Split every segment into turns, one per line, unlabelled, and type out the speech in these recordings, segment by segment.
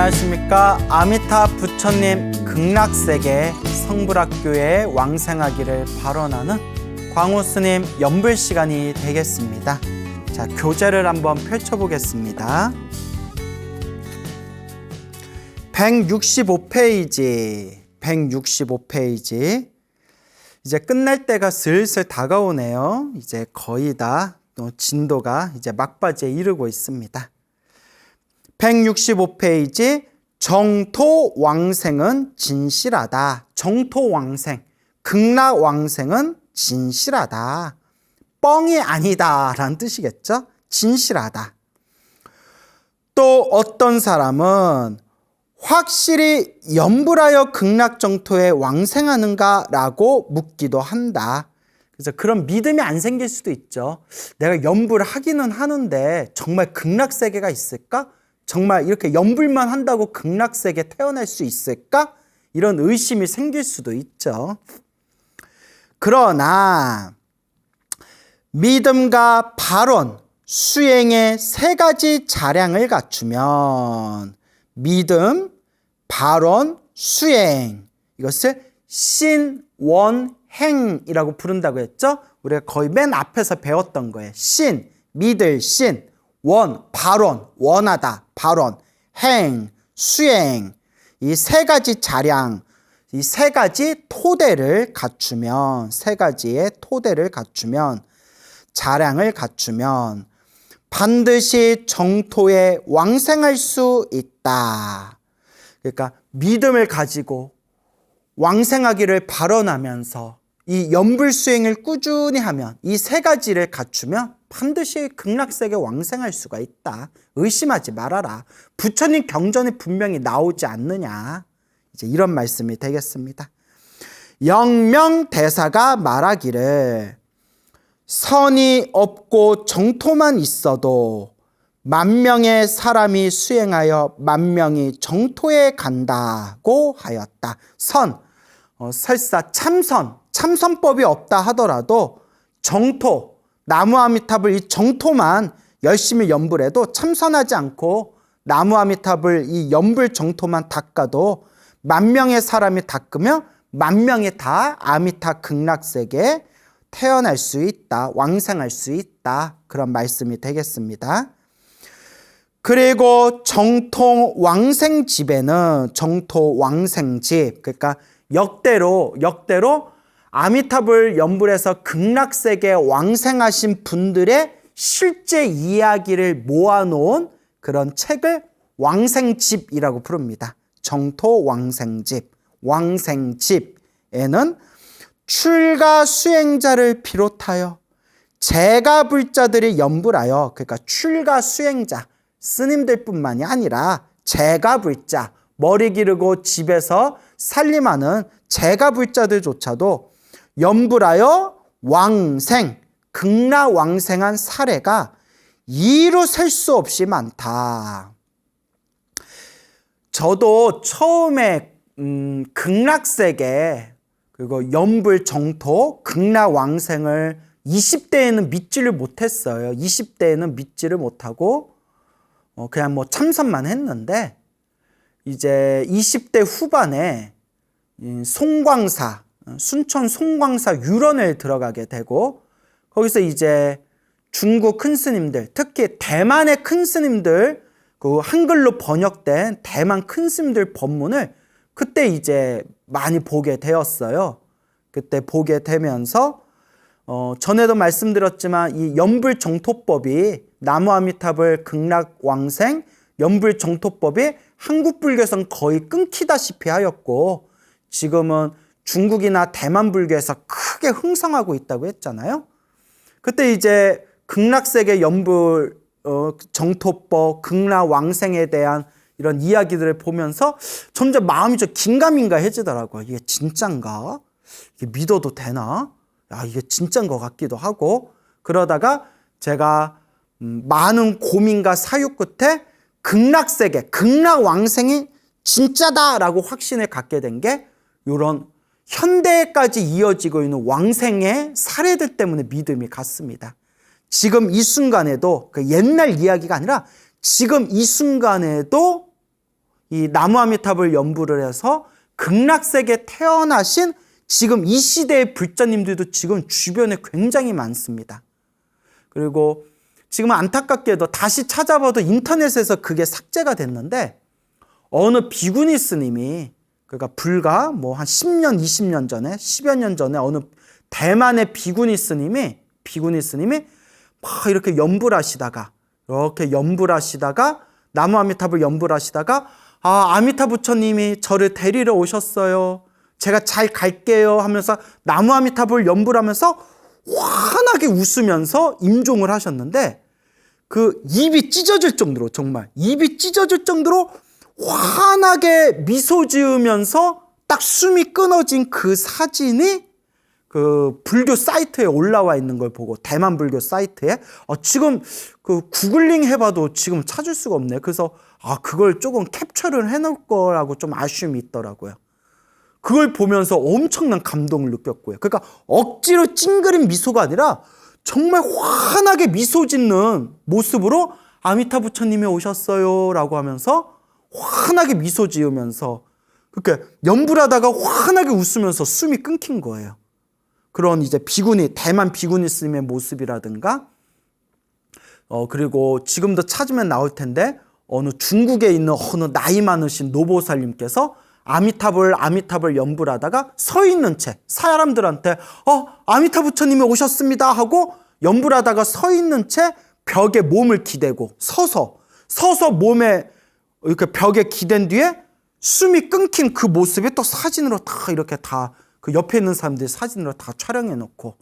안녕하십니까. 아미타 부처님 극락세계 성불학교에 왕생하기를 발언하는 광우스님 연불 시간이 되겠습니다. 자, 교재를 한번 펼쳐보겠습니다. 165페이지 이제 끝날 때가 슬슬 다가오네요. 이제 거의 다 또 진도가 이제 막바지에 이르고 있습니다. 165페이지 정토왕생은 진실하다. 정토왕생, 극락왕생은 진실하다. 뻥이 아니다 라는 뜻이겠죠. 진실하다. 또 어떤 사람은 확실히 연불하여 극락정토에 왕생하는가 라고 묻기도 한다. 그래서 그런 믿음이 안 생길 수도 있죠. 내가 연불하기는 하는데 정말 극락세계가 있을까? 정말 이렇게 연불만 한다고 극락세계 태어날 수 있을까? 이런 의심이 생길 수도 있죠. 그러나 믿음과 발언, 수행의 세 가지 자량을 갖추면 믿음, 발언, 수행, 이것을 신원행이라고 부른다고 했죠. 우리가 거의 맨 앞에서 배웠던 거예요. 신, 믿을 신, 원, 발언, 원하다, 발언, 행, 수행, 이 세 가지 자량, 이 세 가지 토대를 갖추면, 세 가지의 토대를 갖추면, 자량을 갖추면 반드시 정토에 왕생할 수 있다. 그러니까 믿음을 가지고 왕생하기를 발언하면서 이 연불수행을 꾸준히 하면, 이 세 가지를 갖추면 반드시 극락세계 왕생할 수가 있다. 의심하지 말아라. 부처님 경전에 분명히 나오지 않느냐. 이제 이런 말씀이 되겠습니다. 영명대사가 말하기를 선이 없고 정토만 있어도 만명의 사람이 수행하여 만명이 정토에 간다고 하였다. 선, 설사 참선법이 없다 하더라도 정토, 나무아미탑을 이 정토만 열심히 연불해도, 참선하지 않고 나무아미탑을 이 연불 정토만 닦아도 만명의 사람이 닦으면 만명이 다 아미타 극락세계에 태어날 수 있다, 왕생할 수 있다, 그런 말씀이 되겠습니다. 그리고 정토 왕생집에는, 정토 왕생집, 그러니까 역대로 아미탑을 연불해서 극락세계에 왕생하신 분들의 실제 이야기를 모아놓은 그런 책을 왕생집이라고 부릅니다. 정토 왕생집, 왕생집에는 출가 수행자를 비롯하여 재가불자들이 연불하여, 그러니까 출가 수행자, 스님들뿐만이 아니라 재가불자, 머리 기르고 집에서 살림하는 재가불자들조차도 연불하여 왕생, 극락왕생한 사례가 이루 셀 수 없이 많다. 저도 처음에 극락세계, 그리고 연불 정토, 극락왕생을 20대에는 믿지를 못했어요. 20대에는 믿지를 못하고 그냥 뭐 참선만 했는데, 이제 20대 후반에 송광사, 순천 송광사 유런을 들어가게 되고, 거기서 이제 중국 큰 스님들, 특히 대만의 큰 스님들, 그 한글로 번역된 대만 큰 스님들 법문을 그때 이제 많이 보게 되었어요. 그때 보게 되면서 전에도 말씀드렸지만 이 연불정토법이, 나무아미탑을 극락왕생 연불정토법이 한국 불교에서는 거의 끊기다시피 하였고, 지금은 중국이나 대만 불교에서 크게 흥성하고 있다고 했잖아요. 그때 이제 극락세계 연불 정토법, 극락왕생에 대한 이런 이야기들을 보면서 점점 마음이 좀 긴가민가해지더라고요. 이게 진짠가? 이게 믿어도 되나? 야, 이게 진짠 것 같기도 하고. 그러다가 제가 많은 고민과 사유 끝에 극락세계, 극락왕생이 진짜다라고 확신을 갖게 된 게 이런 현대까지 이어지고 있는 왕생의 사례들 때문에 믿음이 갔습니다. 지금 이 순간에도, 그 옛날 이야기가 아니라 지금 이 순간에도 이 나무 아미타불 연부를 해서 극락세계에 태어나신 지금 이 시대의 불자님들도 지금 주변에 굉장히 많습니다. 그리고 지금 안타깝게도 다시 찾아봐도 인터넷에서 그게 삭제가 됐는데 어느 비구니 스님이 그러니까 불과 뭐 한 10년, 20년 전에 10여 년 전에 어느 대만의 비구니 스님이 막 이렇게 연불 하시다가 나무 아미타불 연불 하시다가 아미타 부처님이 저를 데리러 오셨어요. 제가 잘 갈게요 하면서 나무 아미타불 연불하면서 환하게 웃으면서 임종을 하셨는데 그 입이 찢어질 정도로 정말 입이 찢어질 정도로 환하게 미소 지으면서 딱 숨이 끊어진 그 사진이 그 불교 사이트에 올라와 있는 걸 보고 대만 불교 사이트에 지금 그 구글링 해봐도 지금 찾을 수가 없네. 그래서 그걸 조금 캡처를 해놓을 거라고 좀 아쉬움이 있더라고요. 그걸 보면서 엄청난 감동을 느꼈고요. 그러니까 억지로 찡그린 미소가 아니라 정말 환하게 미소 짓는 모습으로 아미타 부처님이 오셨어요 라고 하면서 환하게 미소 지으면서 그렇게 연불하다가 환하게 웃으면서 숨이 끊긴 거예요. 그런 이제 대만 비구니 스님의 모습이라든가 그리고 지금도 찾으면 나올 텐데 어느 중국에 있는 어느 나이 많으신 노보살님께서 아미타불 연불하다가 서 있는 채 사람들한테 아미타 부처님이 오셨습니다 하고 연불하다가 서 있는 채 벽에 몸을 기대고 서서 몸에 이렇게 벽에 기댄 뒤에 숨이 끊긴 그 모습이 또 사진으로 다 이렇게 그 옆에 있는 사람들이 사진으로 다 촬영해 놓고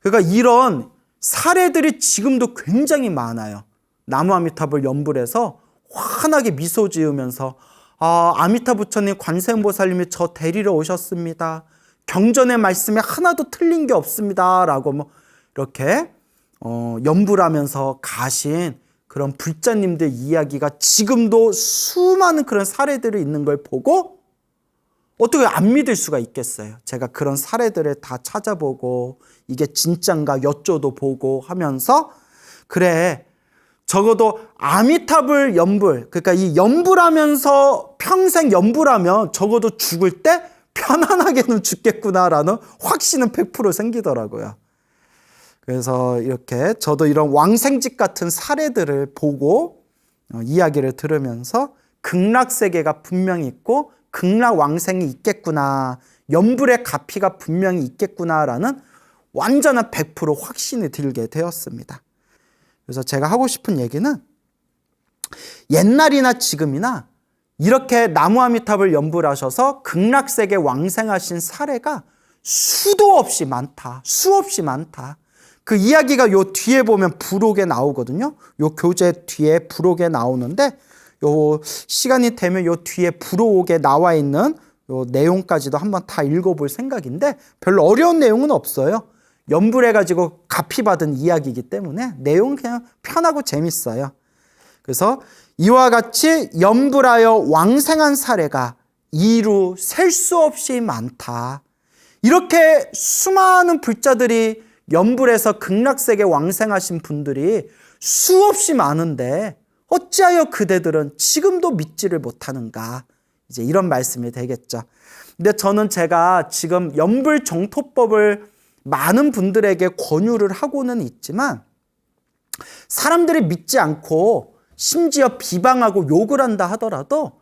그러니까 이런 사례들이 지금도 굉장히 많아요. 나무 아미타불 연불해서 환하게 미소 지으면서 아미타 부처님 관세음보살님이 저 데리러 오셨습니다. 경전의 말씀에 하나도 틀린 게 없습니다. 라고 뭐 이렇게 연불하면서 가신 그런 불자님들 이야기가 지금도 수많은 그런 사례들이 있는 걸 보고 어떻게 안 믿을 수가 있겠어요. 제가 그런 사례들을 다 찾아보고 이게 진짠가 여쭤도 보고 하면서 그래 적어도 아미타불 연불 그러니까 이 연불하면서 평생 연불하면 적어도 죽을 때 편안하게는 죽겠구나라는 확신은 100% 생기더라고요. 그래서 이렇게 저도 이런 왕생집 같은 사례들을 보고 이야기를 들으면서 극락세계가 분명히 있고 극락왕생이 있겠구나, 연불의 가피가 분명히 있겠구나라는 완전한 100% 확신이 들게 되었습니다. 그래서 제가 하고 싶은 얘기는 옛날이나 지금이나 이렇게 나무 아미타불 연불하셔서 극락세계 왕생하신 사례가 수없이 많다. 그 이야기가 요 뒤에 보면 부록에 나오거든요. 요 교재 뒤에 부록에 나오는데 요 시간이 되면 요 뒤에 부록에 나와 있는 요 내용까지도 한번 다 읽어볼 생각인데 별로 어려운 내용은 없어요. 연불해가지고 가피받은 이야기이기 때문에 내용은 그냥 편하고 재밌어요. 그래서 이와 같이 연불하여 왕생한 사례가 이루 셀 수 없이 많다. 이렇게 수많은 불자들이 연불해서 극락세계 왕생하신 분들이 수없이 많은데 어찌하여 그대들은 지금도 믿지를 못하는가? 이제 이런 말씀이 되겠죠. 근데 저는 제가 지금 연불 정토법을 많은 분들에게 권유를 하고는 있지만 사람들이 믿지 않고 심지어 비방하고 욕을 한다 하더라도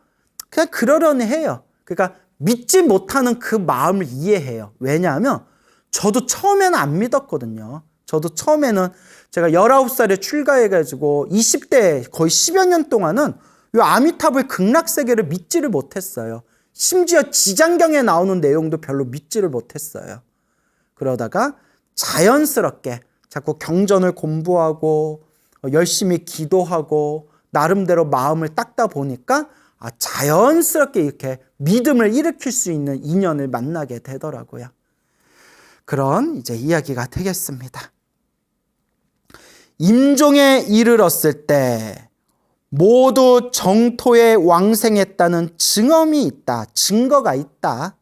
그냥 그러려니 해요. 그러니까 믿지 못하는 그 마음을 이해해요. 왜냐하면 저도 처음에는 안 믿었거든요. 저도 처음에는 제가 19살에 출가해가지고 20대 거의 10여 년 동안은 이 아미타불 극락세계를 믿지를 못했어요. 심지어 지장경에 나오는 내용도 별로 믿지를 못했어요. 그러다가 자연스럽게 자꾸 경전을 공부하고 열심히 기도하고 나름대로 마음을 닦다 보니까 자연스럽게 이렇게 믿음을 일으킬 수 있는 인연을 만나게 되더라고요. 그런 이제 이야기가 되겠습니다. 임종에 이르렀을 때 모두 정토에 왕생했다는 증언이 있다. 증거가 있다.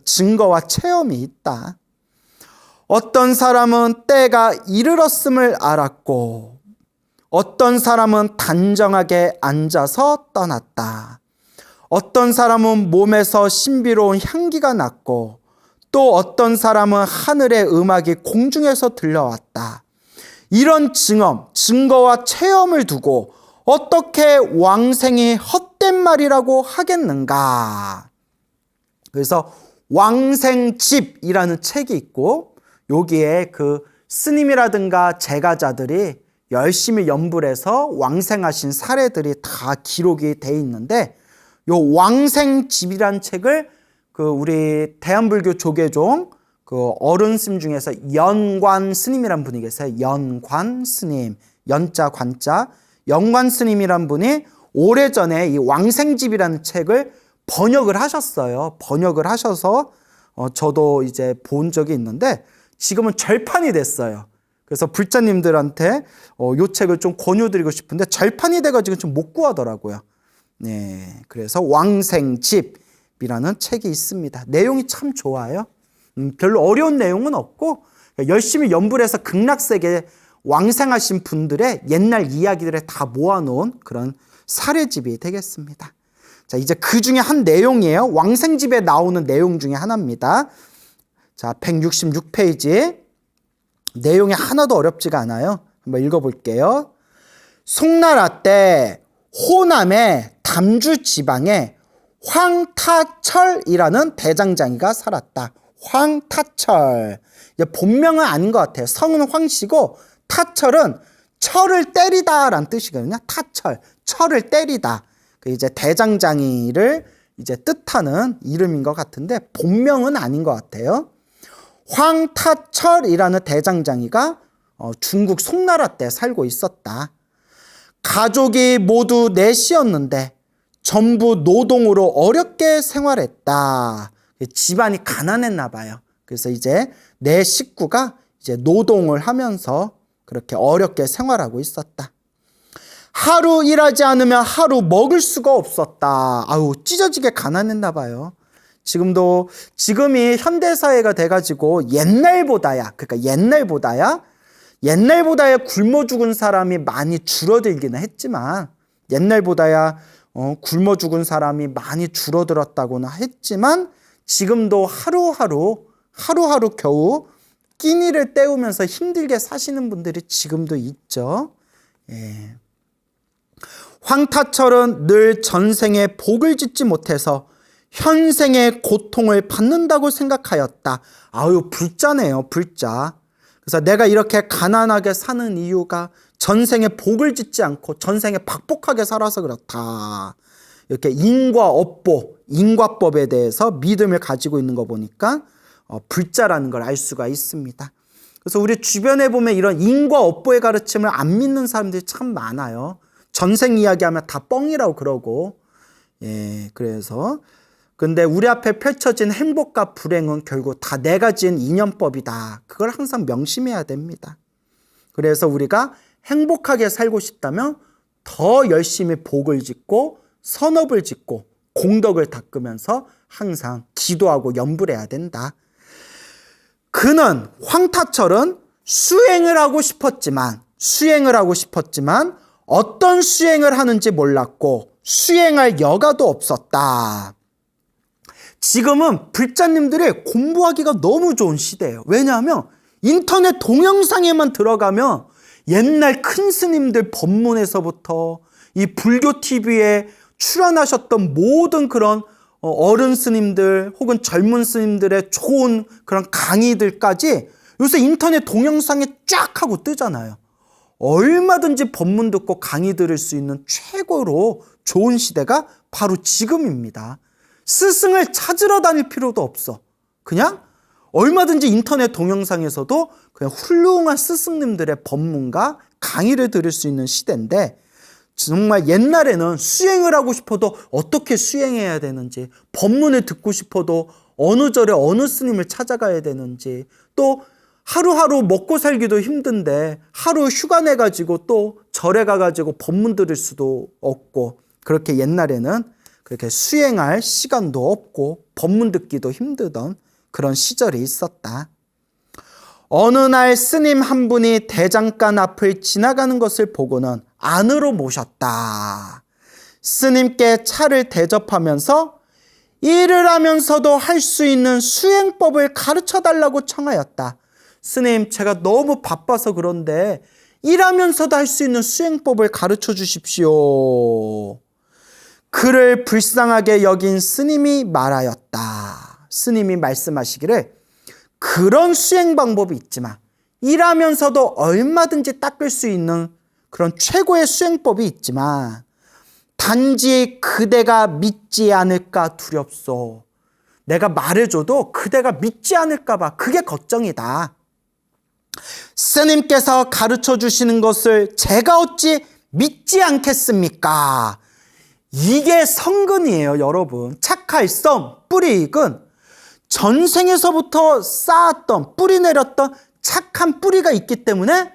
증거와 체험이 있다. 어떤 사람은 때가 이르렀음을 알았고 어떤 사람은 단정하게 앉아서 떠났다. 어떤 사람은 몸에서 신비로운 향기가 났고 또 어떤 사람은 하늘의 음악이 공중에서 들려왔다. 이런 증거와 체험을 두고 어떻게 왕생이 헛된 말이라고 하겠는가? 그래서 왕생집이라는 책이 있고 여기에 그 스님이라든가 제가자들이 열심히 연불해서 왕생하신 사례들이 다 기록이 돼 있는데 요 왕생집이라는 책을 그 우리 대한불교 조계종 그 어른 스님 중에서 연관 스님이란 분이 계세요. 연관 스님, 연자 관자, 연관 스님이란 분이 오래전에 이 왕생집이라는 책을 번역을 하셨어요. 번역을 하셔서 저도 이제 본 적이 있는데 지금은 절판이 됐어요. 그래서 불자님들한테 요 책을 좀 권유드리고 싶은데 절판이 돼가지고 좀 못 구하더라고요. 네, 그래서 왕생집이라는 책이 있습니다. 내용이 참 좋아요. 별로 어려운 내용은 없고 열심히 연불해서 극락세계 왕생하신 분들의 옛날 이야기들을 다 모아놓은 그런 사례집이 되겠습니다. 자, 이제 그 중에 한 내용이에요. 왕생집에 나오는 내용 중에 하나입니다. 자, 166페이지. 내용이 하나도 어렵지가 않아요. 한번 읽어볼게요. 송나라 때 호남의 담주 지방에 황타철이라는 대장장이가 살았다. 황타철. 본명은 아닌 것 같아요. 성은 황씨고 타철은 철을 때리다 라는 뜻이거든요. 타철. 철을 때리다. 이제 대장장이를 이제 뜻하는 이름인 것 같은데 본명은 아닌 것 같아요. 황타철이라는 대장장이가 중국 송나라 때 살고 있었다. 가족이 모두 넷이었는데 전부 노동으로 어렵게 생활했다. 집안이 가난했나 봐요. 그래서 이제 내 식구가 이제 노동을 하면서 그렇게 어렵게 생활하고 있었다. 하루 일하지 않으면 하루 먹을 수가 없었다. 아유, 찢어지게 가난했나 봐요. 지금이 현대사회가 돼가지고 옛날보다야 굶어 죽은 사람이 많이 줄어들기는 했지만 옛날보다야 굶어 죽은 사람이 많이 줄어들었다고는 했지만 지금도 하루하루 겨우 끼니를 때우면서 힘들게 사시는 분들이 지금도 있죠. 예. 황타철은 늘 전생에 복을 짓지 못해서 현생의 고통을 받는다고 생각하였다. 아유, 불자네요, 불자. 그래서 내가 이렇게 가난하게 사는 이유가 전생에 복을 짓지 않고 전생에 박복하게 살아서 그렇다. 이렇게 인과업보, 인과법에 대해서 믿음을 가지고 있는 거 보니까 불자라는 걸 알 수가 있습니다. 그래서 우리 주변에 보면 이런 인과업보의 가르침을 안 믿는 사람들이 참 많아요. 전생 이야기하면 다 뻥이라고 그러고, 예, 그래서 근데 우리 앞에 펼쳐진 행복과 불행은 결국 다 내가 지은 인연법이다. 그걸 항상 명심해야 됩니다. 그래서 우리가 행복하게 살고 싶다면 더 열심히 복을 짓고 선업을 짓고 공덕을 닦으면서 항상 기도하고 염불해야 된다. 황타철은 수행을 하고 싶었지만 어떤 수행을 하는지 몰랐고 수행할 여가도 없었다. 지금은 불자님들이 공부하기가 너무 좋은 시대예요. 왜냐하면 인터넷 동영상에만 들어가면 옛날 큰 스님들 법문에서부터 이 불교 TV에 출연하셨던 모든 그런 어른 스님들 혹은 젊은 스님들의 좋은 그런 강의들까지 요새 인터넷 동영상에 쫙 하고 뜨잖아요. 얼마든지 법문 듣고 강의 들을 수 있는 최고로 좋은 시대가 바로 지금입니다. 스승을 찾으러 다닐 필요도 없어. 그냥 얼마든지 인터넷 동영상에서도 그냥 훌륭한 스승님들의 법문과 강의를 들을 수 있는 시대인데 정말 옛날에는 수행을 하고 싶어도 어떻게 수행해야 되는지, 법문을 듣고 싶어도 어느 절에 어느 스님을 찾아가야 되는지, 또 하루하루 먹고 살기도 힘든데 하루 휴가 내가지고 또 절에 가가지고 법문 들을 수도 없고, 그렇게 옛날에는 그렇게 수행할 시간도 없고 법문 듣기도 힘들던 그런 시절이 있었다. 어느 날 스님 한 분이 대장간 앞을 지나가는 것을 보고는 안으로 모셨다. 스님께 차를 대접하면서 일을 하면서도 할 수 있는 수행법을 가르쳐 달라고 청하였다. 스님, 제가 너무 바빠서 그런데 일하면서도 할 수 있는 수행법을 가르쳐 주십시오. 그를 불쌍하게 여긴 스님이 말하였다. 스님이 말씀하시기를, 그런 수행 방법이 있지만 일하면서도 얼마든지 닦을 수 있는 그런 최고의 수행법이 있지만 단지 그대가 믿지 않을까 두렵소. 내가 말해줘도 그대가 믿지 않을까 봐 그게 걱정이다. 스님께서 가르쳐 주시는 것을 제가 어찌 믿지 않겠습니까? 이게 성근이에요, 여러분. 착할성, 뿌리익은 전생에서부터 쌓았던, 뿌리 내렸던 착한 뿌리가 있기 때문에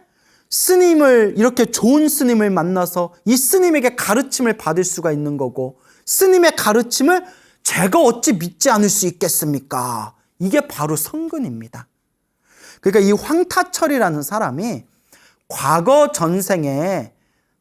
스님을, 이렇게 좋은 스님을 만나서 이 스님에게 가르침을 받을 수가 있는 거고, 스님의 가르침을 제가 어찌 믿지 않을 수 있겠습니까? 이게 바로 성근입니다. 그러니까 이 황타철이라는 사람이 과거 전생에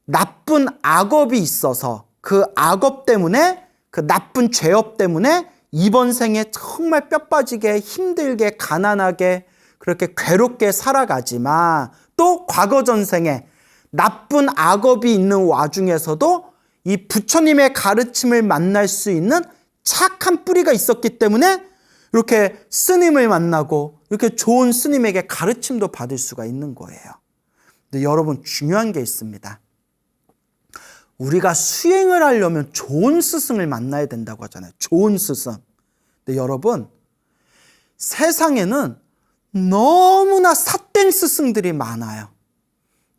나쁜 악업이 있어서 그 악업 때문에, 그 나쁜 죄업 때문에 이번 생에 정말 뼈 빠지게 힘들게 가난하게 그렇게 괴롭게 살아가지만, 또 과거 전생에 나쁜 악업이 있는 와중에서도 이 부처님의 가르침을 만날 수 있는 착한 뿌리가 있었기 때문에 이렇게 스님을 만나고 이렇게 좋은 스님에게 가르침도 받을 수가 있는 거예요. 근데 여러분, 중요한 게 있습니다. 우리가 수행을 하려면 좋은 스승을 만나야 된다고 하잖아요. 좋은 스승. 근데 여러분, 세상에는 너무나 삿된 스승들이 많아요.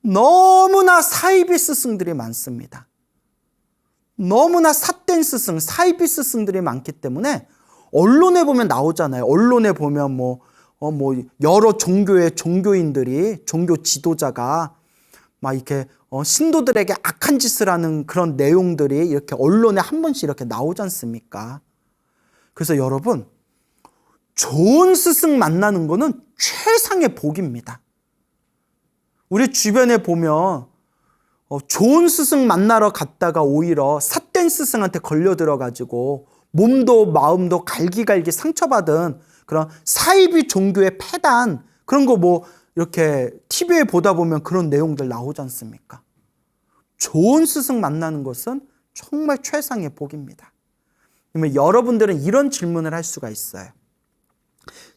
너무나 사이비 스승들이 많습니다. 너무나 삿된 스승, 사이비 스승들이 많기 때문에 언론에 보면 나오잖아요. 언론에 보면 여러 종교의 종교인들이, 종교 지도자가 막 이렇게 신도들에게 악한 짓을 하는 그런 내용들이 이렇게 언론에 한 번씩 이렇게 나오지 않습니까? 그래서 여러분, 좋은 스승 만나는 거는 최상의 복입니다. 우리 주변에 보면 좋은 스승 만나러 갔다가 오히려 삿된 스승한테 걸려들어가지고 몸도 마음도 갈기갈기 상처받은 그런 사이비 종교의 폐단, 그런 거 이렇게 TV에 보다 보면 그런 내용들 나오지 않습니까? 좋은 스승 만나는 것은 정말 최상의 복입니다. 그러면 여러분들은 이런 질문을 할 수가 있어요.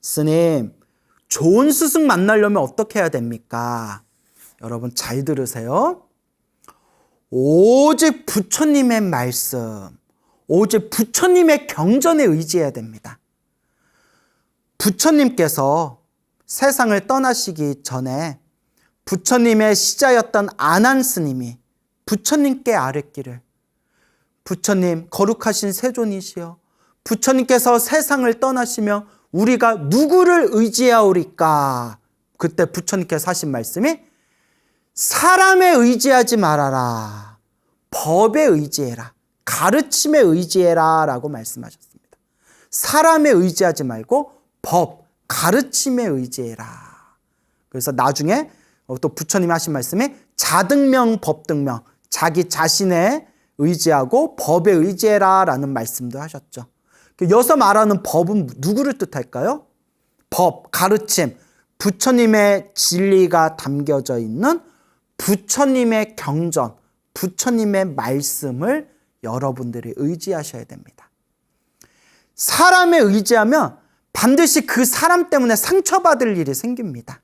스님, 좋은 스승 만나려면 어떻게 해야 됩니까? 여러분 잘 들으세요. 오직 부처님의 말씀, 오직 부처님의 경전에 의지해야 됩니다. 부처님께서 세상을 떠나시기 전에 부처님의 시자였던 아난 스님이 부처님께 아뢰기를, 부처님 거룩하신 세존이시여, 부처님께서 세상을 떠나시며 우리가 누구를 의지하오리까? 그때 부처님께서 하신 말씀이 사람에 의지하지 말아라, 법에 의지해라, 가르침에 의지해라 라고 말씀하셨습니다. 사람에 의지하지 말고 법, 가르침에 의지해라. 그래서 나중에 또 부처님이 하신 말씀이 자등명, 법등명, 자기 자신에 의지하고 법에 의지해라 라는 말씀도 하셨죠. 여기서 말하는 법은 누구를 뜻할까요? 법, 가르침, 부처님의 진리가 담겨져 있는 부처님의 경전, 부처님의 말씀을 여러분들이 의지하셔야 됩니다. 사람에 의지하면 반드시 그 사람 때문에 상처받을 일이 생깁니다.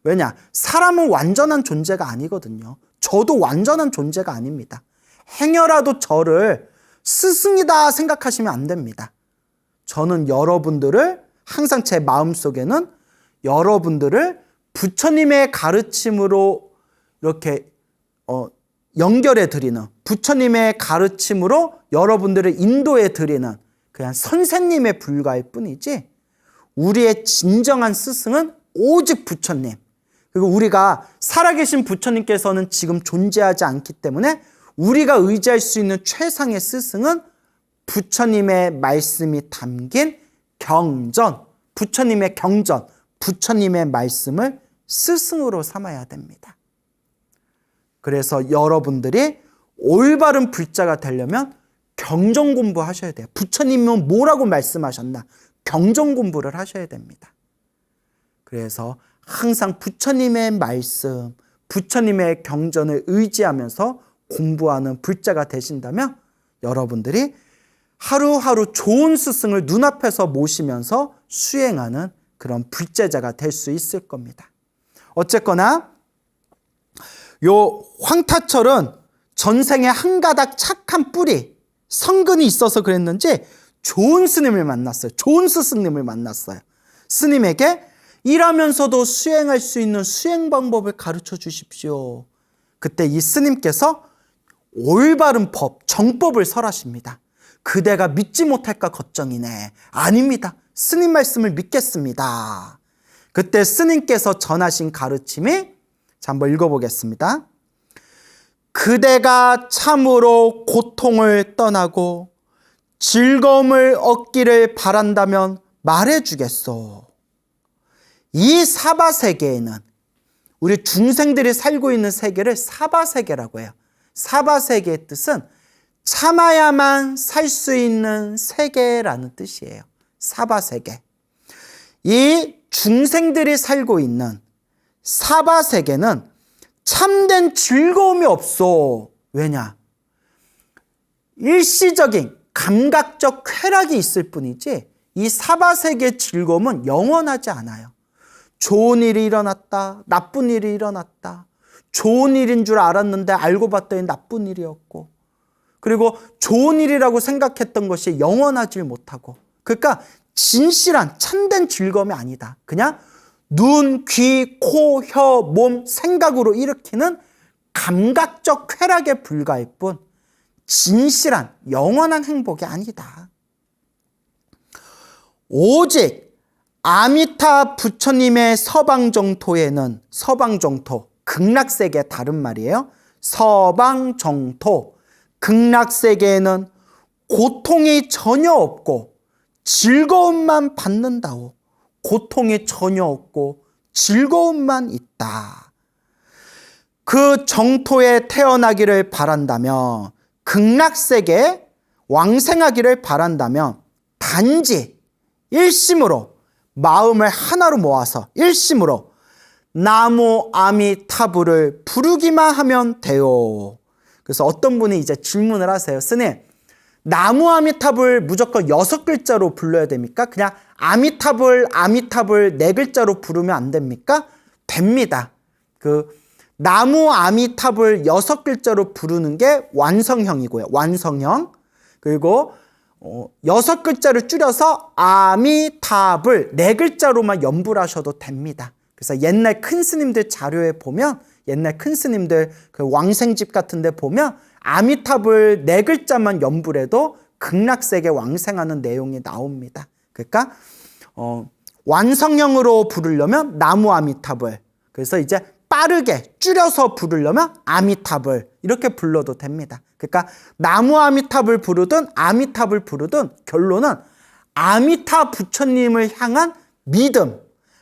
왜냐? 사람은 완전한 존재가 아니거든요. 저도 완전한 존재가 아닙니다. 행여라도 저를 스승이다 생각하시면 안 됩니다. 저는 여러분들을, 항상 제 마음속에는 여러분들을 부처님의 가르침으로 이렇게 연결해 드리는, 부처님의 가르침으로 여러분들을 인도해 드리는 그냥 선생님에 불과할 뿐이지, 우리의 진정한 스승은 오직 부처님, 그리고 우리가 살아계신 부처님께서는 지금 존재하지 않기 때문에 우리가 의지할 수 있는 최상의 스승은 부처님의 말씀이 담긴 경전, 부처님의 경전, 부처님의 말씀을 스승으로 삼아야 됩니다. 그래서 여러분들이 올바른 불자가 되려면 경전 공부하셔야 돼요. 부처님은 뭐라고 말씀하셨나? 경전 공부를 하셔야 됩니다. 그래서 항상 부처님의 말씀, 부처님의 경전을 의지하면서 공부하는 불자가 되신다면 여러분들이 하루하루 좋은 스승을 눈앞에서 모시면서 수행하는 그런 불제자가 될 수 있을 겁니다. 어쨌거나 요 황타철은 전생에 한 가닥 착한 뿌리, 성근이 있어서 그랬는지 좋은 스님을 만났어요. 좋은 스승님을 만났어요. 스님에게 일하면서도 수행할 수 있는 수행 방법을 가르쳐 주십시오. 그때 이 스님께서 올바른 법, 정법을 설하십니다. 그대가 믿지 못할까 걱정이네. 아닙니다. 스님 말씀을 믿겠습니다. 그때 스님께서 전하신 가르침이, 자, 한번 읽어보겠습니다. 그대가 참으로 고통을 떠나고 즐거움을 얻기를 바란다면 말해주겠소. 이 사바세계에는 우리 중생들이 살고 있는 세계를 사바세계라고 해요. 사바세계의 뜻은 참아야만 살 수 있는 세계라는 뜻이에요. 사바세계. 이 중생들이 살고 있는 사바세계는 참된 즐거움이 없어. 왜냐? 일시적인 감각적 쾌락이 있을 뿐이지 이 사바세계의 즐거움은 영원하지 않아요. 좋은 일이 일어났다, 나쁜 일이 일어났다. 좋은 일인 줄 알았는데 알고 봤더니 나쁜 일이었고, 그리고 좋은 일이라고 생각했던 것이 영원하지 못하고, 그러니까 진실한 참된 즐거움이 아니다. 그냥 눈, 귀, 코, 혀, 몸, 생각으로 일으키는 감각적 쾌락에 불과할 뿐 진실한 영원한 행복이 아니다. 오직 아미타 부처님의 서방정토에는, 서방정토, 극락세계 다른 말이에요. 서방정토, 극락세계에는 고통이 전혀 없고 즐거움만 받는다오. 고통이 전혀 없고 즐거움만 있다. 그 정토에 태어나기를 바란다면, 극락세계에 왕생하기를 바란다면 단지 일심으로 마음을 하나로 모아서 일심으로 나무 아미타불을 부르기만 하면 돼요. 그래서 어떤 분이 이제 질문을 하세요. 스님, 나무 아미타불 무조건 6글자로 불러야 됩니까? 그냥 아미타불 4글자로 부르면 안 됩니까? 됩니다. 그 나무 아미타불 6글자로 부르는 게 완성형이고요. 완성형. 그리고 6글자를 줄여서 아미타불 4글자로만 연불하셔도 됩니다. 그래서 옛날 큰 스님들 자료에 보면, 옛날 큰 스님들 그 왕생집 같은 데 보면 아미타불 4글자만 연불해도 극락세계 왕생하는 내용이 나옵니다. 그러니까 완성형으로 부르려면 나무 아미타불, 그래서 이제 빠르게 줄여서 부르려면 아미타불, 이렇게 불러도 됩니다. 그러니까 나무 아미타불 부르든 아미타불 부르든 결론은 아미타 부처님을 향한 믿음,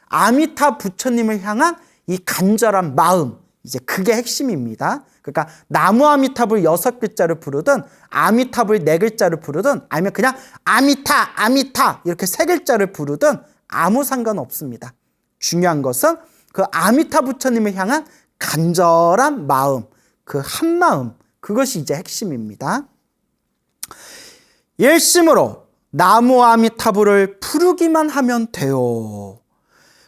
아미타 부처님을 향한 이 간절한 마음, 이제 그게 핵심입니다. 그러니까 나무 아미타불 6글자를 부르든 아미타불 4글자를 부르든 아니면 그냥 아미타 이렇게 3글자를 부르든 아무 상관없습니다. 중요한 것은 그 아미타 부처님을 향한 간절한 마음, 그 한마음, 그것이 이제 핵심입니다. 일심으로 나무 아미타불을 부르기만 하면 돼요.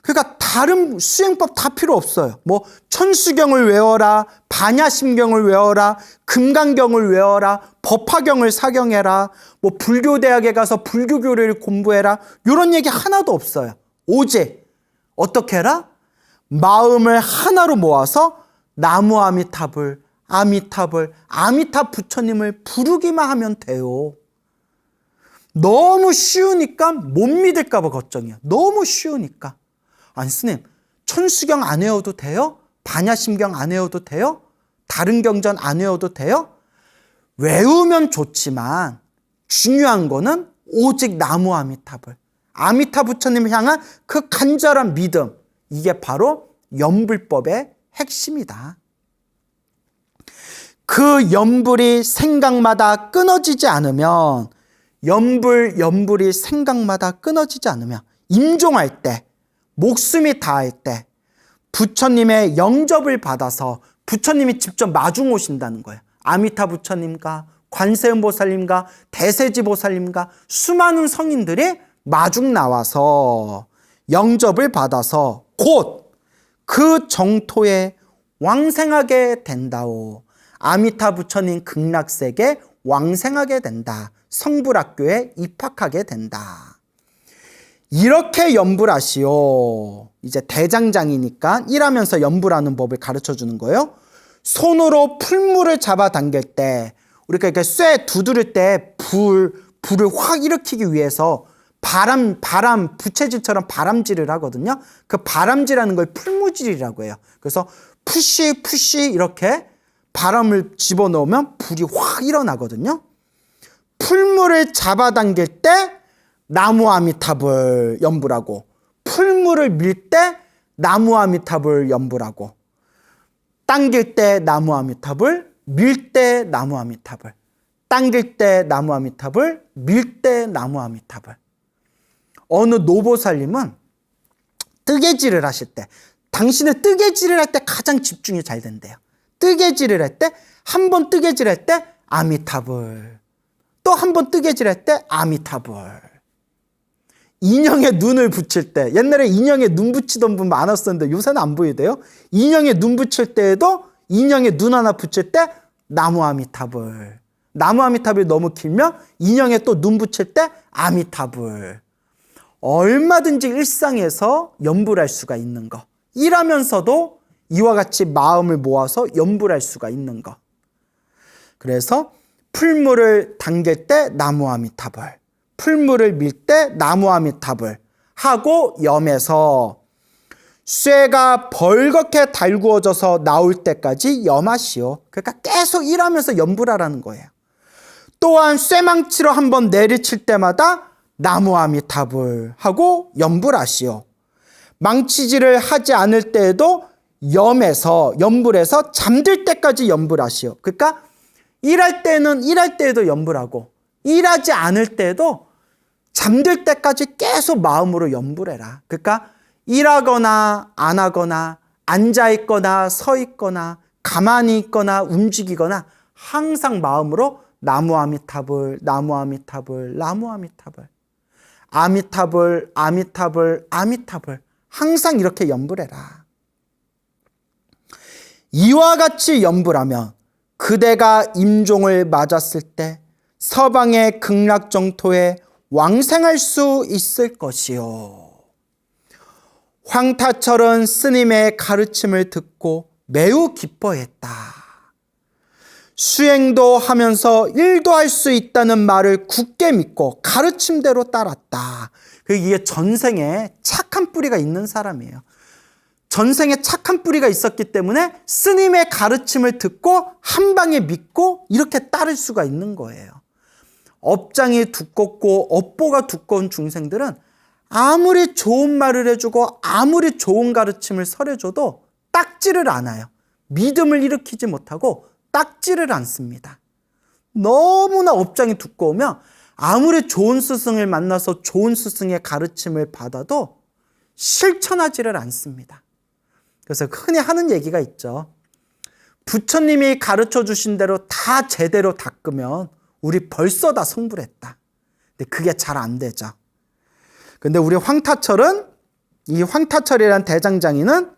그러니까 다른 수행법 다 필요 없어요. 뭐 천수경을 외워라, 반야심경을 외워라, 금강경을 외워라, 법화경을 사경해라, 뭐 불교대학에 가서 불교교리를 공부해라, 이런 얘기 하나도 없어요. 오직 어떻게 해라? 마음을 하나로 모아서 나무 아미타불, 아미타 부처님을 부르기만 하면 돼요. 너무 쉬우니까 못 믿을까 봐 걱정이에요. 너무 쉬우니까. 아니 스님, 천수경 안 외워도 돼요? 반야심경 안 외워도 돼요? 다른 경전 안 외워도 돼요? 외우면 좋지만 중요한 거는 오직 나무 아미타불, 아미타 부처님을 향한 그 간절한 믿음, 이게 바로 연불법의 핵심이다. 그 연불이 생각마다 끊어지지 않으면, 연불이 생각마다 끊어지지 않으면, 임종할 때, 목숨이 다할 때 부처님의 영접을 받아서 부처님이 직접 마중 오신다는 거예요. 아미타 부처님과 관세음보살님과 대세지보살님과 수많은 성인들이 마중 나와서 영접을 받아서 곧 그 정토에 왕생하게 된다오. 아미타 부처님 극락세계 왕생하게 된다. 성불학교에 입학하게 된다. 이렇게 연불하시오. 이제 대장장이니까 일하면서 연불하는 법을 가르쳐 주는 거예요. 손으로 풀물을 잡아당길 때, 우리가 이렇게 쇠 두드릴 때 불을 확 일으키기 위해서 바람, 부채질처럼 바람질을 하거든요. 그 바람질하는 걸 풀무질이라고 해요. 그래서 푸시 이렇게 바람을 집어넣으면 불이 확 일어나거든요. 풀물을 잡아당길 때 나무 아미타불 연불하고, 풀물을 밀 때 나무 아미타불 연불하고, 당길 때 나무 아미타불, 밀 때 나무 아미타불, 당길 때 나무 아미타불, 밀 때 나무 아미타불. 어느 노보살님은 뜨개질을 하실 때, 당신은 뜨개질을 할 때 가장 집중이 잘 된대요. 뜨개질을 할 때, 한 번 뜨개질할 때 아미타불, 또 한 번 뜨개질할 때 아미타불. 인형에 눈을 붙일 때, 옛날에 인형에 눈 붙이던 분 많았었는데 요새는 안 보이대요. 인형에 눈 붙일 때에도 인형에 눈 하나 붙일 때 나무 아미타불. 나무 아미타불이 너무 길면 인형에 또 눈 붙일 때 아미타불. 얼마든지 일상에서 연불할 수가 있는 것. 일하면서도 이와 같이 마음을 모아서 연불할 수가 있는 것. 그래서 풀물을 당길 때 나무 아미타불, 풀물을 밀 때 나무 아미타불 하고 염해서 쇠가 벌겋게 달구어져서 나올 때까지 염하시오. 그러니까 계속 일하면서 연불하라는 거예요. 또한 쇠망치로 한번 내리칠 때마다 나무 아미타불 하고 연불하시오. 망치질을 하지 않을 때에도 연불해서 잠들 때까지 연불하시오. 그러니까 일할 때에도 연불하고, 일하지 않을 때에도 잠들 때까지 계속 마음으로 연불해라. 그러니까 일하거나 안 하거나 앉아 있거나 서 있거나 가만히 있거나 움직이거나 항상 마음으로 나무 아미타불, 나무 아미타불, 나무 아미타불, 아미타불, 아미타불, 아미타불, 항상 이렇게 연불해라. 이와 같이 연불하면 그대가 임종을 맞았을 때 서방의 극락정토에 왕생할 수 있을 것이요. 황타철은 스님의 가르침을 듣고 매우 기뻐했다. 수행도 하면서 일도 할 수 있다는 말을 굳게 믿고 가르침대로 따랐다. 이게 전생에 착한 뿌리가 있는 사람이에요. 전생에 착한 뿌리가 있었기 때문에 스님의 가르침을 듣고 한 방에 믿고 이렇게 따를 수가 있는 거예요. 업장이 두껍고 업보가 두꺼운 중생들은 아무리 좋은 말을 해주고 아무리 좋은 가르침을 설해줘도 닦지를 않아요. 믿음을 일으키지 못하고 닦지를 않습니다. 너무나 업장이 두꺼우면 아무리 좋은 스승을 만나서 좋은 스승의 가르침을 받아도 실천하지를 않습니다. 그래서 흔히 하는 얘기가 있죠. 부처님이 가르쳐 주신 대로 다 제대로 닦으면 우리 벌써 다 성불했다. 근데 그게 잘 안 되죠. 근데 우리 황타철은, 이 황타철이라는 대장장이는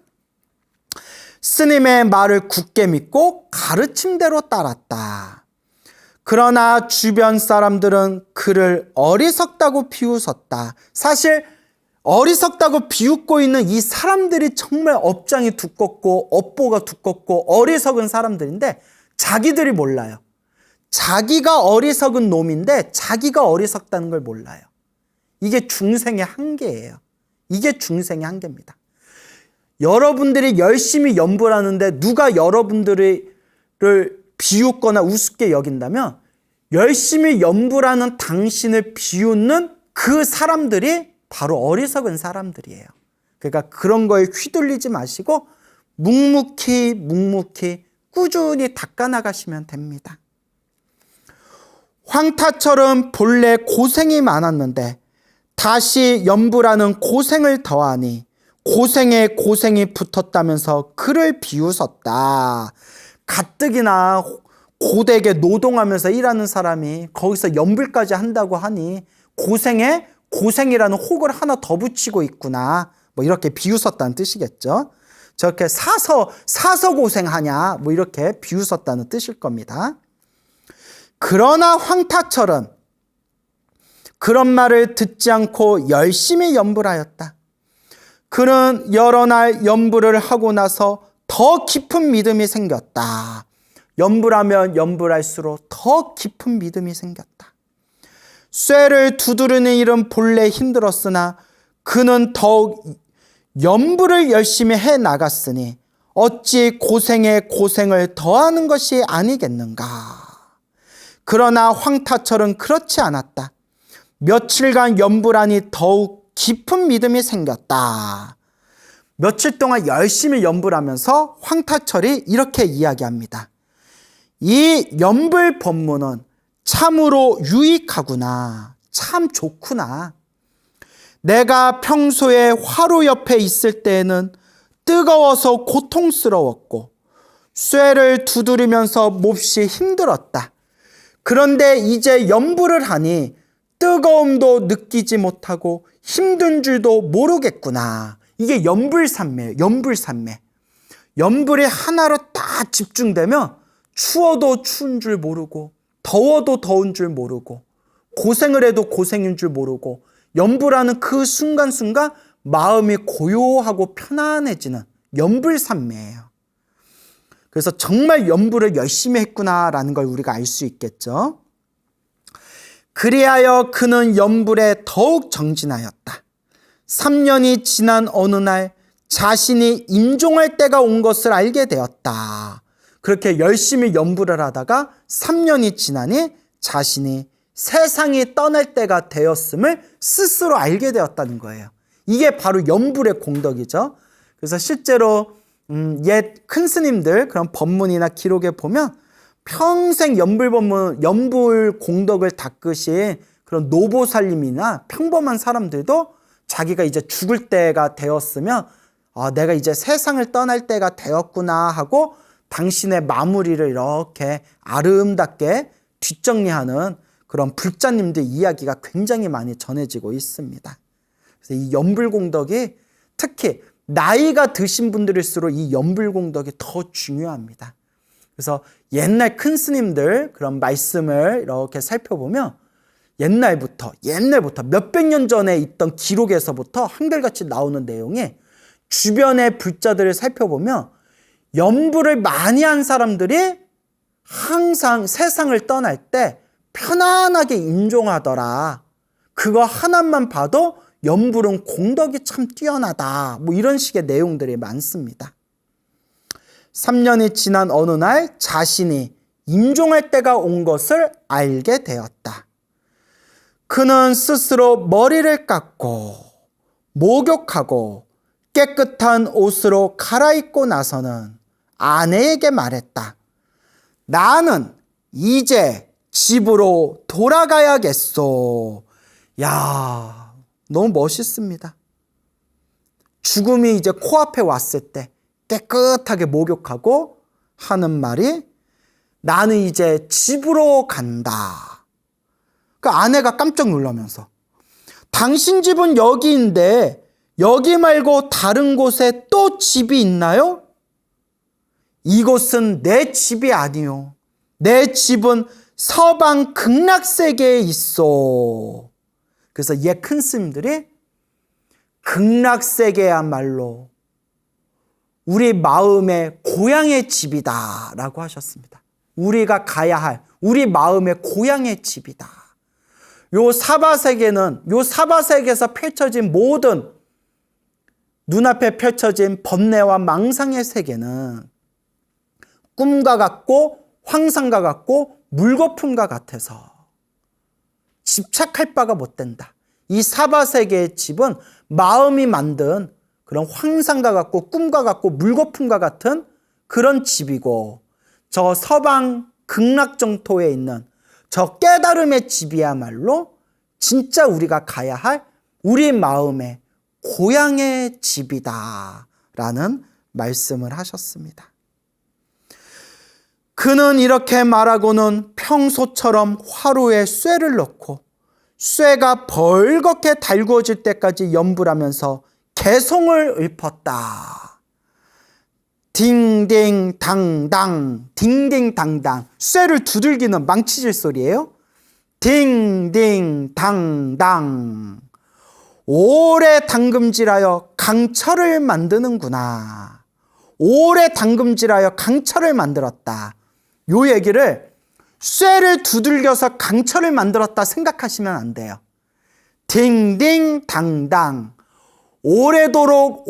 스님의 말을 굳게 믿고 가르침대로 따랐다. 그러나 주변 사람들은 그를 어리석다고 비웃었다. 사실 어리석다고 비웃고 있는 이 사람들이 정말 업장이 두껍고 업보가 두껍고 어리석은 사람들인데 자기들이 몰라요. 자기가 어리석은 놈인데 자기가 어리석다는 걸 몰라요. 이게 중생의 한계예요. 이게 중생의 한계입니다. 여러분들이 열심히 연불하는데 누가 여러분들을 비웃거나 우습게 여긴다면 열심히 연불하는 당신을 비웃는 그 사람들이 바로 어리석은 사람들이에요. 그러니까 그런 거에 휘둘리지 마시고 묵묵히 꾸준히 닦아 나가시면 됩니다. 황타철은 본래 고생이 많았는데 다시 염불하는 고생을 더하니 고생에 고생이 붙었다면서 그를 비웃었다. 가뜩이나 고되게 노동하면서 일하는 사람이 거기서 염불까지 한다고 하니 고생에 고생이라는 혹을 하나 더 붙이고 있구나. 뭐 이렇게 비웃었다는 뜻이겠죠. 저렇게 사서 고생하냐 뭐 이렇게 비웃었다는 뜻일 겁니다. 그러나 황타철은 그런 말을 듣지 않고 열심히 염불하였다. 그는 여러 날 염불을 하고 나서 더 깊은 믿음이 생겼다. 염불하면 염불할수록 더 깊은 믿음이 생겼다. 쇠를 두드리는 일은 본래 힘들었으나 그는 더욱 염불을 열심히 해 나갔으니 어찌 고생에 고생을 더하는 것이 아니겠는가. 그러나 황타철은 그렇지 않았다. 며칠간 염불하니 더욱 깊은 믿음이 생겼다. 며칠 동안 열심히 염불하면서 황타철이 이렇게 이야기합니다. 이 염불 법문은 참으로 유익하구나. 참 좋구나. 내가 평소에 화로 옆에 있을 때에는 뜨거워서 고통스러웠고 쇠를 두드리면서 몹시 힘들었다. 그런데 이제 염불을 하니 뜨거움도 느끼지 못하고 힘든 줄도 모르겠구나. 이게 염불산매예요. 염불산매. 염불이 하나로 딱 집중되면 추워도 추운 줄 모르고 더워도 더운 줄 모르고 고생을 해도 고생인 줄 모르고 염불하는 그 순간순간 마음이 고요하고 편안해지는 염불산매예요. 그래서 정말 염불을 열심히 했구나라는 걸 우리가 알 수 있겠죠. 그리하여 그는 염불에 더욱 정진하였다. 3년이 지난 어느 날 자신이 임종할 때가 온 것을 알게 되었다. 그렇게 열심히 염불을 하다가 3년이 지나니 자신이 세상이 떠날 때가 되었음을 스스로 알게 되었다는 거예요. 이게 바로 염불의 공덕이죠. 그래서 실제로 옛 큰 스님들 그런 법문이나 기록에 보면 평생 염불 공덕을 닦으신 그런 노보살님이나 평범한 사람들도 자기가 이제 죽을 때가 되었으면 내가 이제 세상을 떠날 때가 되었구나 하고 당신의 마무리를 이렇게 아름답게 뒷정리하는 그런 불자님들 이야기가 굉장히 많이 전해지고 있습니다. 그래서 이 염불공덕이 특히 나이가 드신 분들일수록 이 염불공덕이 더 중요합니다. 그래서 옛날 큰 스님들 그런 말씀을 이렇게 살펴보면 옛날부터 몇백 년 전에 있던 기록에서부터 한결같이 나오는 내용이 주변의 불자들을 살펴보면 염불을 많이 한 사람들이 항상 세상을 떠날 때 편안하게 임종하더라. 그거 하나만 봐도 염불은 공덕이 참 뛰어나다. 뭐 이런 식의 내용들이 많습니다. 3년이 지난 어느 날 자신이 임종할 때가 온 것을 알게 되었다. 그는 스스로 머리를 깎고 목욕하고 깨끗한 옷으로 갈아입고 나서는 아내에게 말했다. 나는 이제 집으로 돌아가야겠소. 야, 너무 멋있습니다. 죽음이 이제 코앞에 왔을 때 깨끗하게 목욕하고 하는 말이 나는 이제 집으로 간다. 그 아내가 깜짝 놀라면서 당신 집은 여기인데 여기 말고 다른 곳에 또 집이 있나요? 이곳은 내 집이 아니요. 내 집은 서방 극락세계에 있어. 그래서 옛 큰 스님들이 극락세계야말로 우리 마음의 고향의 집이다 라고 하셨습니다. 우리가 가야 할 우리 마음의 고향의 집이다. 요 사바세계에서 펼쳐진 모든 눈앞에 펼쳐진 번뇌와 망상의 세계는 꿈과 같고 황상과 같고 물거품과 같아서 집착할 바가 못 된다. 이 사바세계의 집은 마음이 만든 그런 황상과 같고 꿈과 같고 물거품과 같은 그런 집이고 저 서방 극락정토에 있는 저 깨달음의 집이야말로 진짜 우리가 가야 할 우리 마음의 고향의 집이다 라는 말씀을 하셨습니다. 그는 이렇게 말하고는 평소처럼 화로에 쇠를 넣고 쇠가 벌겋게 달구어질 때까지 염불하면서 개송을 읊었다. 딩딩당당, 딩딩당당. 쇠를 두들기는 망치질 소리예요. 딩딩당당. 오래 당금질하여 강철을 만드는구나. 오래 당금질하여 강철을 만들었다. 요 얘기를 쇠를 두들겨서 강철을 만들었다 생각하시면 안 돼요. 딩딩당당. 오래도록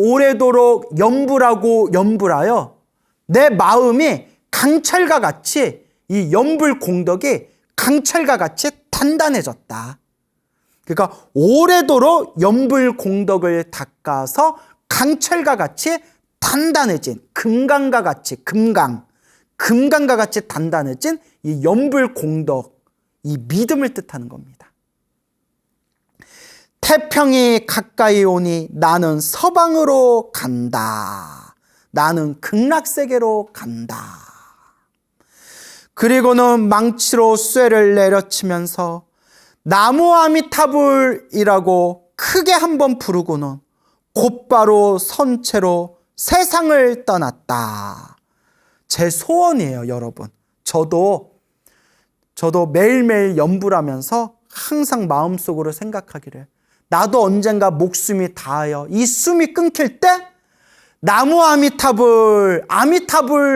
염불하여 내 마음이 강철과 같이 이 염불 공덕이 강철과 같이 단단해졌다. 그러니까 오래도록 염불 공덕을 닦아서 강철과 같이 단단해진 금강과 같이 금강과 같이 단단해진 이 염불 공덕, 이 믿음을 뜻하는 겁니다. 태평이 가까이 오니 나는 서방으로 간다. 나는 극락세계로 간다. 그리고는 망치로 쇠를 내려치면서 나무 아미타불이라고 크게 한번 부르고는 곧바로 선체로 세상을 떠났다. 제 소원이에요, 여러분. 저도 매일매일 염불하면서 항상 마음속으로 생각하기를, 나도 언젠가 목숨이 닿아요. 이 숨이 끊길 때 나무 아미타불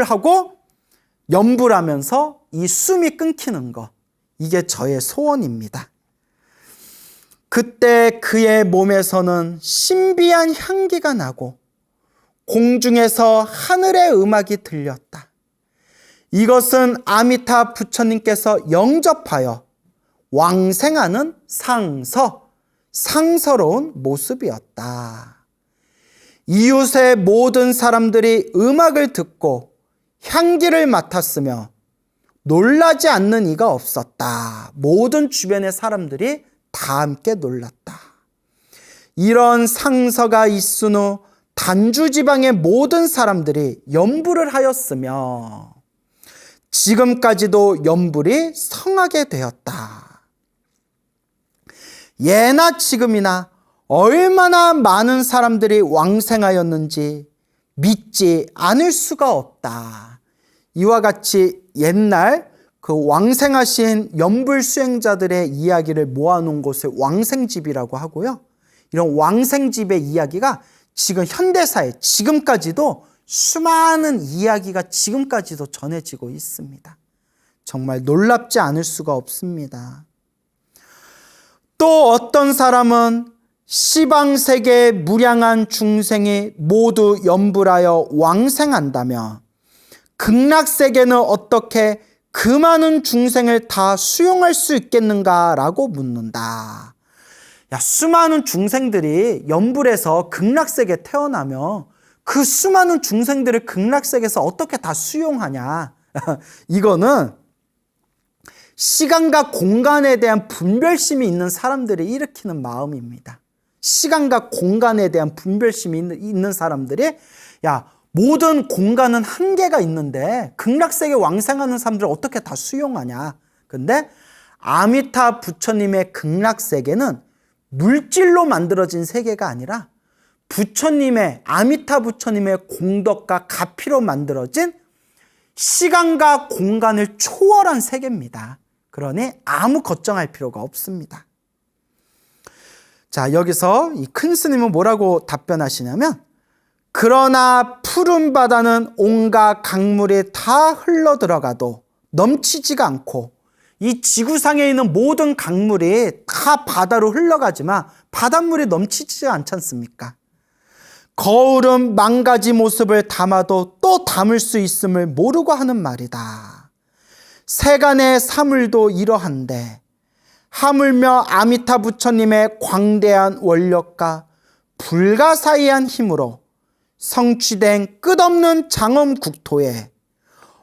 하고 염불하면서 이 숨이 끊기는 거, 이게 저의 소원입니다. 그때 그의 몸에서는 신비한 향기가 나고 공중에서 하늘의 음악이 들렸다. 이것은 아미타 부처님께서 영접하여 왕생하는 상서로운 모습이었다. 이웃의 모든 사람들이 음악을 듣고 향기를 맡았으며 놀라지 않는 이가 없었다. 모든 주변의 사람들이 다 함께 놀랐다. 이런 상서가 있은 후 단주 지방의 모든 사람들이 염불을 하였으며 지금까지도 염불이 성하게 되었다. 예나 지금이나 얼마나 많은 사람들이 왕생하였는지 믿지 않을 수가 없다. 이와 같이 옛날 그 왕생하신 염불 수행자들의 이야기를 모아놓은 곳을 왕생집이라고 하고요. 이런 왕생집의 이야기가 지금 현대사에 지금까지도 수많은 이야기가 지금까지도 전해지고 있습니다. 정말 놀랍지 않을 수가 없습니다. 또 어떤 사람은 시방세계의 무량한 중생이 모두 염불하여 왕생한다며 극락세계는 어떻게 그 많은 중생을 다 수용할 수 있겠는가라고 묻는다. 야, 수많은 중생들이 염불해서 극락세계에 태어나면 그 수많은 중생들을 극락세계에서 어떻게 다 수용하냐. 이거는 시간과 공간에 대한 분별심이 있는 사람들이 일으키는 마음입니다. 시간과 공간에 대한 분별심이 있는 사람들이, 야, 모든 공간은 한계가 있는데 극락세계 왕생하는 사람들을 어떻게 다 수용하냐. 근데 아미타 부처님의 극락세계는 물질로 만들어진 세계가 아니라 아미타 부처님의 공덕과 가피로 만들어진 시간과 공간을 초월한 세계입니다. 그러니 아무 걱정할 필요가 없습니다. 자, 여기서 이 큰 스님은 뭐라고 답변하시냐면, 그러나 푸른 바다는 온갖 강물이 다 흘러들어가도 넘치지가 않고, 이 지구상에 있는 모든 강물이 다 바다로 흘러가지만 바닷물이 넘치지 않지 않습니까? 거울은 망가지 모습을 담아도 또 담을 수 있음을 모르고 하는 말이다. 세간의 사물도 이러한데 하물며 아미타 부처님의 광대한 원력과 불가사의한 힘으로 성취된 끝없는 장엄 국토에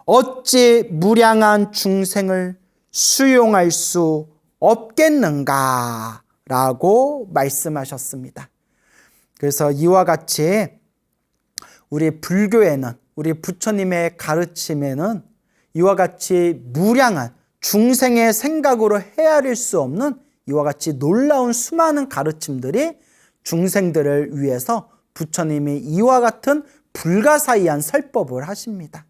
어찌 무량한 중생을 수용할 수 없겠는가 라고 말씀하셨습니다. 그래서 이와 같이 우리 불교에는, 우리 부처님의 가르침에는 이와 같이 무량한 중생의 생각으로 헤아릴 수 없는 이와 같이 놀라운 수많은 가르침들이 중생들을 위해서 부처님이 이와 같은 불가사의한 설법을 하십니다.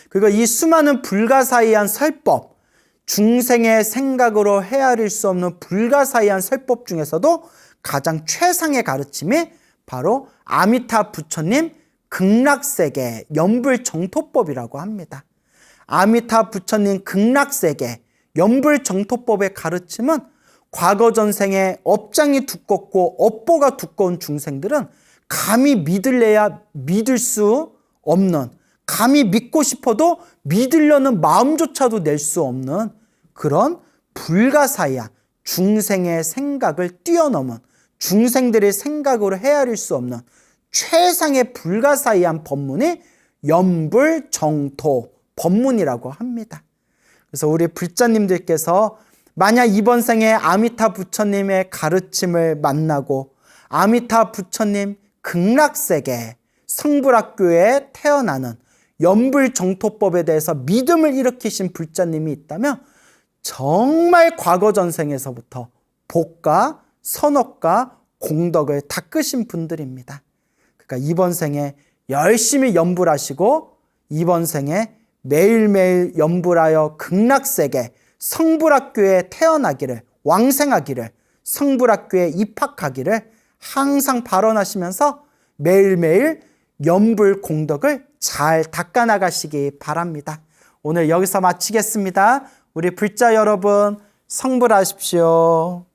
그리고 이 수많은 불가사의한 설법, 중생의 생각으로 헤아릴 수 없는 불가사의한 설법 중에서도 가장 최상의 가르침이 바로 아미타 부처님 극락세계 연불정토법이라고 합니다. 아미타 부처님 극락세계 연불정토법의 가르침은 과거 전생에 업장이 두껍고 업보가 두꺼운 중생들은 감히 믿을래야 믿을 수 없는, 감히 믿고 싶어도 믿으려는 마음조차도 낼 수 없는 그런 불가사의한 중생의 생각을 뛰어넘은, 중생들의 생각으로 헤아릴 수 없는 최상의 불가사의한 법문이 연불정토 법문이라고 합니다. 그래서 우리 불자님들께서 만약 이번 생에 아미타 부처님의 가르침을 만나고 아미타 부처님 극락세계 성불학교에 태어나는 연불정토법에 대해서 믿음을 일으키신 불자님이 있다면 정말 과거 전생에서부터 복과 선업과 공덕을 닦으신 분들입니다. 그러니까 이번 생에 열심히 연불하시고 이번 생에 매일매일 연불하여 극락세계 성불학교에 태어나기를, 왕생하기를, 성불학교에 입학하기를 항상 발언하시면서 매일매일 연불 공덕을 잘 닦아나가시기 바랍니다. 오늘 여기서 마치겠습니다. 우리 불자 여러분, 성불하십시오.